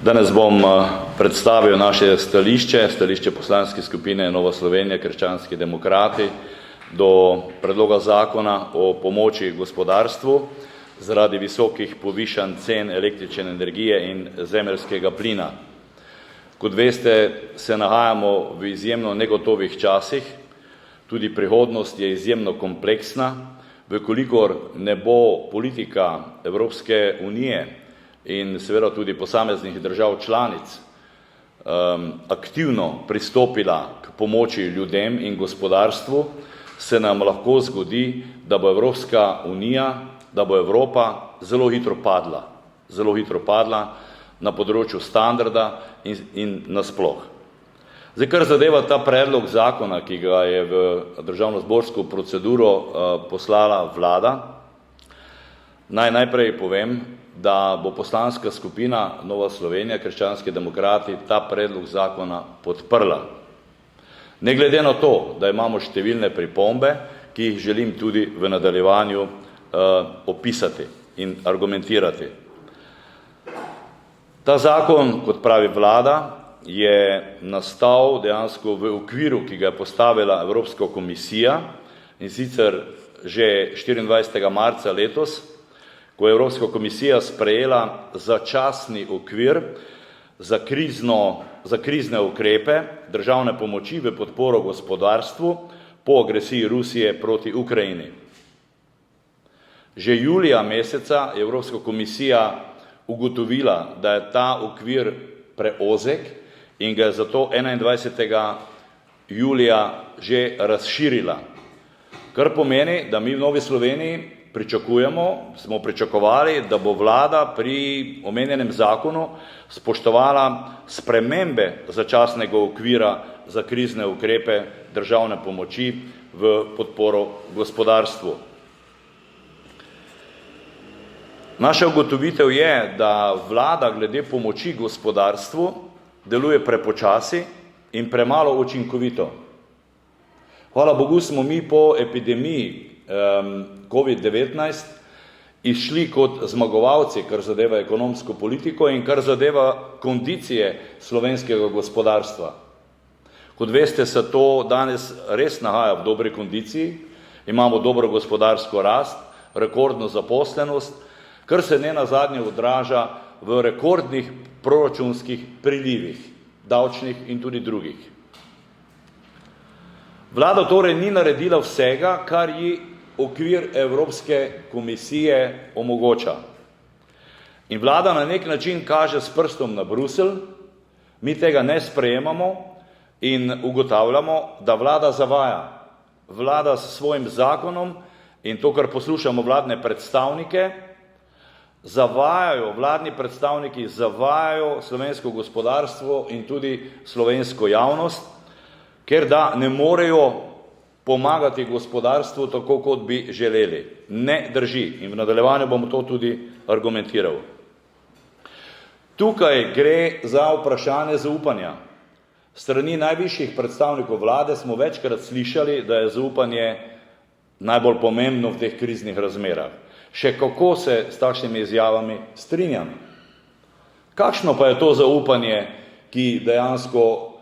Danes bom predstavil naše stališče poslanske skupine Nova Slovenija – krščanski demokrati do predloga zakona o pomoči gospodarstvu zaradi visokih povišanj cen električne energije in zemeljskega plina. Kot veste, se nahajamo v izjemno negotovih časih, tudi prihodnost je izjemno kompleksna, vkolikor ne bo politika Evropske unije in seveda tudi posameznih držav članic aktivno pristopila k pomoči ljudem in gospodarstvu, se nam lahko zgodi, da bo Evropska unija, da bo Evropa zelo hitro padla na področju standarda in nasploh. Zdaj, kar zadeva ta predlog zakona, ki ga je v državnozborsko proceduro poslala vlada, najprej povem, da bo poslanska skupina Nova Slovenija – krščanski demokrati ta predlog zakona podprla. Ne glede na to, da imamo številne pripombe, ki jih želim tudi v nadaljevanju opisati in argumentirati. Ta zakon, kot pravi vlada, je nastal dejansko v okviru, ki ga je postavila Evropska komisija, in sicer že 24. marca letos, ko je Evropska komisija sprejela začasni okvir za krizne ukrepe državne pomoči v podporo gospodarstvu po agresiji Rusije proti Ukrajini. Že julija meseca je Evropska komisija ugotovila, da je ta okvir preozek in ga je zato 21. julija že razširila. Kar pomeni, da mi v Novi Sloveniji smo pričakovali, da bo vlada pri omenjenem zakonu spoštovala spremembe začasnega okvira za krizne ukrepe državne pomoči v podporo gospodarstvu. Naša ugotovitev je, da vlada glede pomoči gospodarstvu deluje prepočasi in premalo učinkovito. Hvala Bogu smo mi po epidemiji COVID-19 izšli kot zmagovalci, kar zadeva ekonomsko politiko in kar zadeva kondicije slovenskega gospodarstva. Kot veste, se to danes res nahaja v dobri kondiciji, imamo dobro gospodarsko rast, rekordno zaposlenost, kar se nenazadnje odraža v rekordnih proračunskih prilivih, davčnih in tudi drugih. Vlada torej ni naredila vsega, kar ji okvir Evropske komisije omogoča. In vlada na nek način kaže s prstom na Bruselj, mi tega ne sprejemamo in ugotavljamo, da vlada zavaja. Vlada s svojim zakonom in to, kar poslušamo vladne predstavnike, vladni predstavniki zavajajo slovensko gospodarstvo in tudi slovensko javnost, ker da ne morejo pomagati gospodarstvu tako, kot bi želeli. Ne drži in v nadaljevanju bom to tudi argumentiral. Tukaj gre za vprašanje zaupanja. Strani najvišjih predstavnikov vlade smo večkrat slišali, da je zaupanje najbolj pomembno v teh kriznih razmerah. Še kako se s takšnimi izjavami strinjam. Kakšno pa je to zaupanje, ki dejansko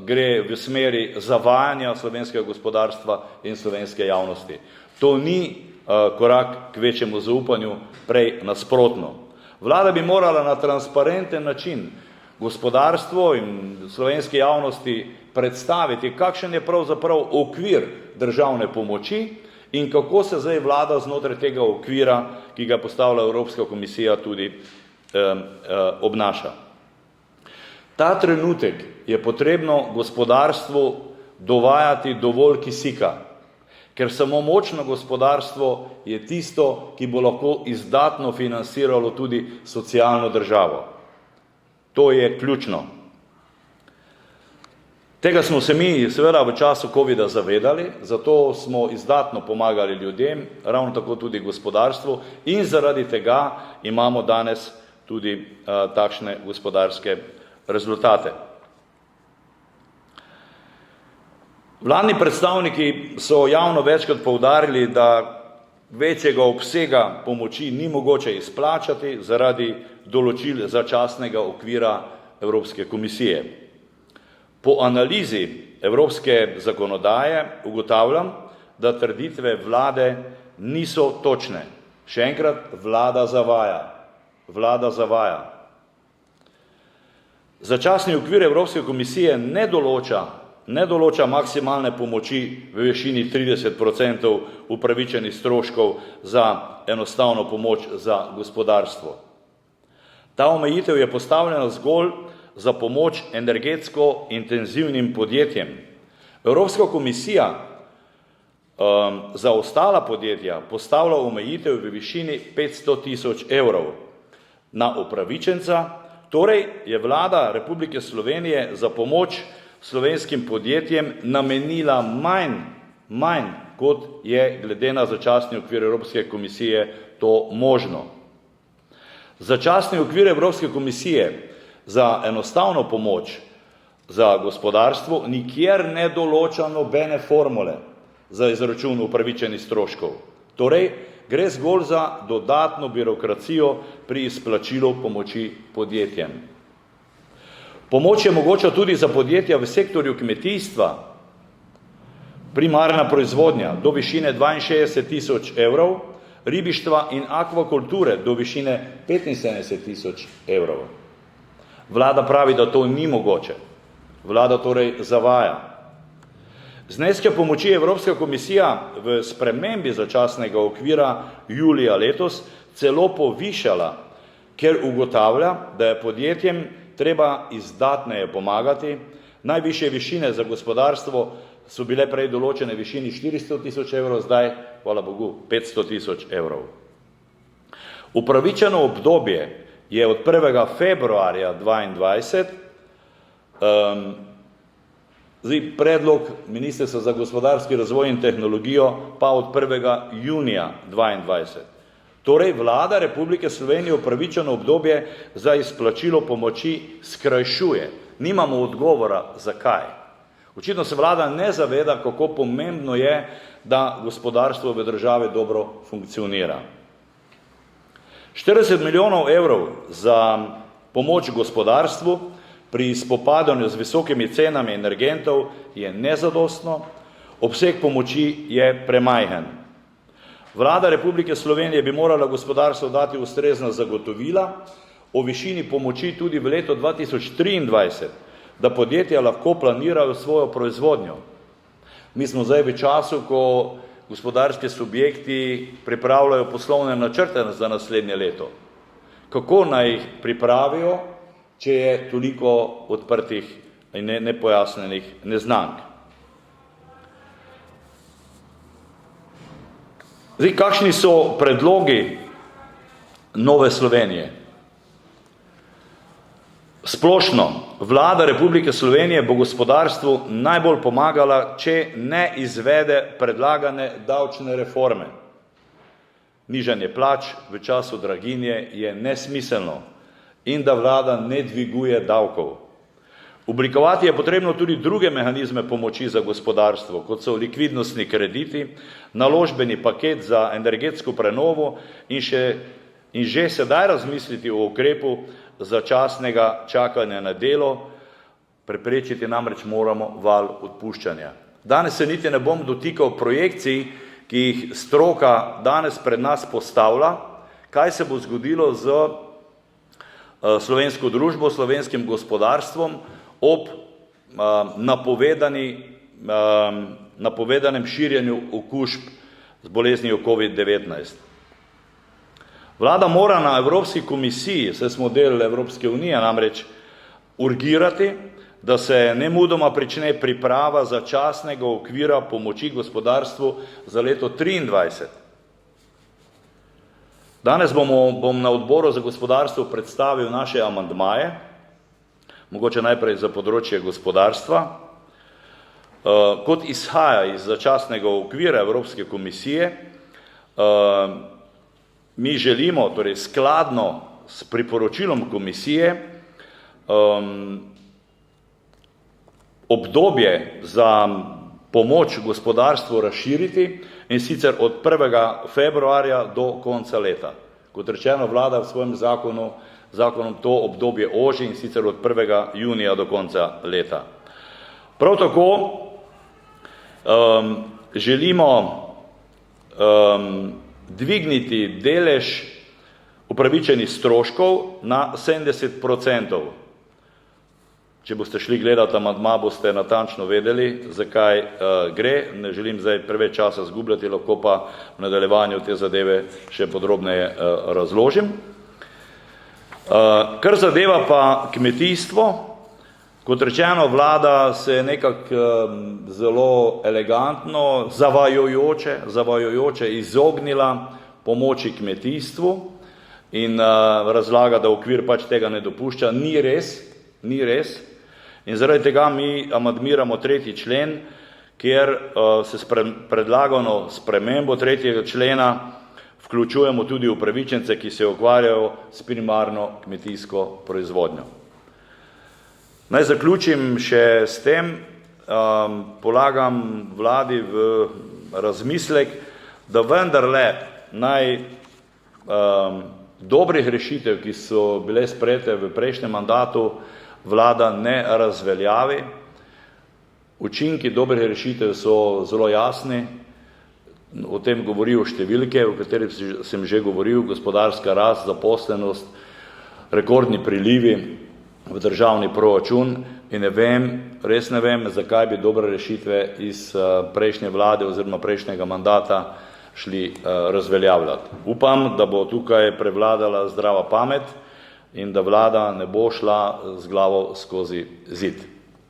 gre v smeri zavajanja slovenskega gospodarstva in slovenske javnosti? To ni korak k večjemu zaupanju, prej nasprotno. Vlada bi morala na transparenten način gospodarstvo in slovenske javnosti predstaviti, kakšen je pravzaprav okvir državne pomoči in kako se zdaj vlada znotraj tega okvira, ki ga postavlja Evropska komisija, tudi obnaša. Ta trenutek je potrebno gospodarstvu dovajati dovolj kisika, ker samo močno gospodarstvo je tisto, ki bo lahko izdatno financiralo tudi socialno državo. To je ključno. Tega smo se mi seveda v času COVID-a zavedali, zato smo izdatno pomagali ljudem, ravno tako tudi gospodarstvu in zaradi tega imamo danes tudi takšne gospodarske rezultate. Vladni predstavniki so javno večkrat poudarili, da večjega obsega pomoči ni mogoče izplačati zaradi določil začasnega okvira Evropske komisije. Po analizi evropske zakonodaje ugotavljam, da trditve vlade niso točne. Še enkrat, vlada zavaja. Vlada zavaja. Začasni okvir Evropske komisije ne določa maksimalne pomoči v višini 30% upravičenih stroškov za enostavno pomoč za gospodarstvo. Ta omejitev je postavljena zgolj za pomoč energetsko intenzivnim podjetjem. Evropska komisija za ostala podjetja postavlja omejitev v višini 500 tisoč evrov na upravičenca, torej je vlada Republike Slovenije za pomoč slovenskim podjetjem namenila manj, kot je glede na začasni okvir Evropske komisije to možno. Začasni okvir Evropske komisije za enostavno pomoč za gospodarstvo nikjer ne določa nobene formule za izračun upravičenih stroškov. Torej, gre zgolj za dodatno birokracijo pri izplačilu pomoči podjetjem. Pomoč je mogoča tudi za podjetja v sektorju kmetijstva, primarna proizvodnja do višine 62 tisoč evrov, ribištva in akvakulture do višine 75 tisoč evrov. Vlada pravi, da to ni mogoče. Vlada torej zavaja. Zneske pomoči Evropska komisija v spremembi začasnega okvira julija letos celo povišala, ker ugotavlja, da je podjetjem treba izdatneje pomagati. Najvišje višine za gospodarstvo so bile prej določene v višini 400 tisoč evrov, zdaj, hvala Bogu, 500 tisoč evrov. Upravičeno obdobje je od 1. februarja 2022, predlog Ministrstva za gospodarski razvoj in tehnologijo pa od 1. junija 2022. Torej, vlada Republike Slovenije upravičeno obdobje za izplačilo pomoči skrajšuje. Nimamo odgovora, zakaj. Očitno se vlada ne zaveda, kako pomembno je, da gospodarstvo v državi dobro funkcionira. 40 milijonov evrov za pomoč gospodarstvu pri spopadanju z visokimi cenami energentov je nezadostno, obseg pomoči je premajhen. Vlada Republike Slovenije bi morala gospodarstvu dati ustrezna zagotovila o višini pomoči tudi v letu 2023, da podjetja lahko planirajo svojo proizvodnjo. Mi smo zdaj v času, ko gospodarski subjekti pripravljajo poslovne načrte za naslednje leto. Kako naj jih pripravijo, če je toliko odprtih in nepojasnjenih neznank? Zdaj, kakšni so predlogi Nove Slovenije? Splošno, vlada Republike Slovenije bo gospodarstvu najbolj pomagala, če ne izvede predlagane davčne reforme. Nižanje plač v času draginje je nesmiselno in da vlada ne dviguje davkov. Oblikovati je potrebno tudi druge mehanizme pomoči za gospodarstvo, kot so likvidnostni krediti, naložbeni paket za energetsko prenovo in že sedaj razmisliti o ukrepu začasnega čakanja na delo, preprečiti namreč moramo val odpuščanja. Danes se niti ne bom dotikal projekcij, ki jih stroka danes pred nas postavlja, kaj se bo zgodilo z slovensko družbo, slovenskim gospodarstvom ob napovedanem širjenju okužb z boleznijo COVID-19. Vlada mora na Evropski komisiji, saj smo del Evropske unije, namreč urgirati, da se nemudoma prične priprava začasnega okvira pomoči gospodarstvu za leto 2023. Danes bom na odboru za gospodarstvo predstavil naše amandmaje, mogoče najprej za področje gospodarstva. Kot izhaja iz začasnega okvira Evropske komisije, mi želimo, torej skladno s priporočilom komisije, obdobje za pomoč gospodarstvu razširiti, in sicer od 1. februarja do konca leta. Kot rečeno, vlada v svojem zakonom to obdobje oži, in sicer od 1. junija do konca leta. Prav tako želimo dvigniti delež upravičenih stroškov na 70%. Če boste šli gledati amandma, boste natančno vedeli, zakaj gre. Ne želim zdaj preveč časa zgubljati, lahko pa v nadaljevanju te zadeve še podrobneje razložim. Kar zadeva pa kmetijstvo, kot rečeno, vlada se je nekako zelo elegantno, zavajajoče izognila pomoči kmetijstvu in razlaga, da okvir pač tega ne dopušča. Ni res. In zaradi tega mi amandmiramo 3. člen, kjer se s predlagano spremembo 3. člena vključujemo tudi upravičence, ki se ukvarjajo s primarno kmetijsko proizvodnjo. Naj zaključim še s tem, polagam vladi v razmislek, da vendarle naj dobrih rešitev, ki so bile sprejete v prejšnjem mandatu, vlada ne razveljavi. Učinki dobrih rešitev so zelo jasni, o tem govorijo številke, o katerih sem že govoril, gospodarska rast, zaposlenost, rekordni prilivi v državni proračun, in res ne vem, zakaj bi dobre rešitve iz prejšnje vlade oziroma prejšnjega mandata šli razveljavljati. Upam, da bo tukaj prevladala zdrava pamet in da vlada ne bo šla z glavo skozi zid.